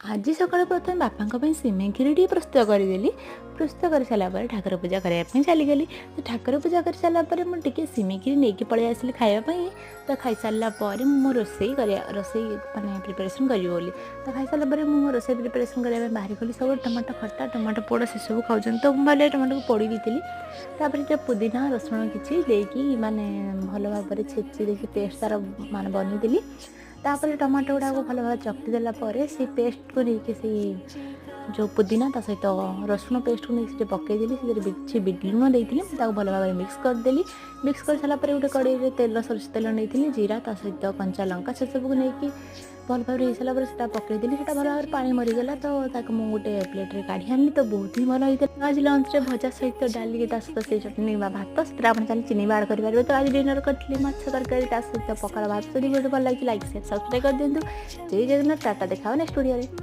आज सकाळୁ प्रथमे बापाଙ୍କ ପାଇଁ ସିମେଇ କ୍ଷୀରିଟି ପ୍ରସ୍ତୁତ କରିଦେଲି। ପ୍ରସ୍ତୁତ କରିସାରିଲା ପରେ ଠାକୁର ପୂଜା କରିବା ପାଇଁ ଚାଲିଗଲି। ତ ଠାକୁର ପୂଜା କରିସାରିଲା ପରେ ମୁଁ ଟିକେ ସିମେଇ କ୍ଷୀରି ନେଇକି ପଳେଇ ଆସିଲି ଖାଇବା ପାଇଁ। ତ ଖାଇସାରିଲା ପରେ ମୁଁ ରୋଷେଇ ମାନେ ପ୍ରିପାରେସନ୍ କରିବି ବୋଲି। ତ ଖାଇସାରିଲା ପରେ ମୁଁ ରୋଷେଇ ପ୍ରିପାରେସନ୍ କରିବା ପାଇଁ ବାହାରି ଗଲି। ସବୁ ଟମାଟୋ ଖଟା, ଟମାଟୋ ପୋଡ଼ ସେସବୁ ଖାଉଛନ୍ତି, ତ ମୁଁ ଭାବିଲି ଟମାଟୋକୁ ପୋଡ଼ି ଦେଇଥିଲି। ତାପରେ ଟିକେ ପୁଦିନା ରସୁଣ କିଛି ଦେଇକି ମାନେ ଭଲ ଭାବରେ ଛେଚି ଦେଇକି ପେଷ୍ଟ ତା'ର ମାନେ ବନେଇଦେଲି। ତାପରେ ଟମାଟୋ ଗୁଡ଼ାକୁ ଭଲ ଭାବରେ ଚକଟି ଦେଲା ପରେ ସେ ପେଷ୍ଟକୁ ନେଇକି ସେଇ ଯେଉଁ ପୁଦିନା ତା ସହିତ ରସୁଣ ପେଷ୍ଟକୁ ନେଇକି ସେଠି ପକାଇଦେଲି। ସେଥିରେ କିଛି ବିଟ ଲୁଣ ଦେଇଥିଲି, ତାକୁ ଭଲ ଭାବରେ ମିକ୍ସ କରିଦେଲି। ମିକ୍ସ କରିସାରିଲା ପରେ ଗୋଟେ କଡ଼େଇରେ ସୋରିଷ ତେଲ ନେଇଥିଲି, ଜିରା ତା ସହିତ କଞ୍ଚା ଲଙ୍କା ସେସବୁକୁ ନେଇକି ଭଲ ଭାବରେ ହେଇସାରିଲା ପରେ ସେଟା ପକାଇଦେଲି। ସେଟା ଭଲ ଭାବରେ ପାଣି ମରିଗଲା, ତ ତାକୁ ମୁଁ ଗୋଟେ ପ୍ଲେଟ୍ରେ କାଢ଼ି ଆଣିଲି। ତ ବହୁତ ହିଁ ଭଲ ହେଇଥିଲା। ଆଜି ଲଞ୍ଚରେ ଭଜା ସହିତ ଡାଲି, ତା ସହିତ ସେଇ ଚଟଣି ବା ଭାତ, ସେଥିରେ ଆପଣ ଚାହିଁଲେ ଚିନି ବି ଆଡ଼୍ କରିପାରିବେ। ତ ଆଜି ଡିନର କରିଥିଲି ମାଛ ତରକାରୀ, ତା ସହିତ ପଖାଳ ଭାତ। ଯଦି ବହୁତ ଭଲ ଲାଗିଛି ଲାଇକ୍, ସେୟାର, ସବସ୍କ୍ରାଇବ୍ କରିଦିଅନ୍ତୁ। ଜୟ ଜଗନ୍ନାଥ, ଟାଟା, ଦେଖା ହେବ ନେକ୍ସଟ ଭିଡ଼ିଓରେ।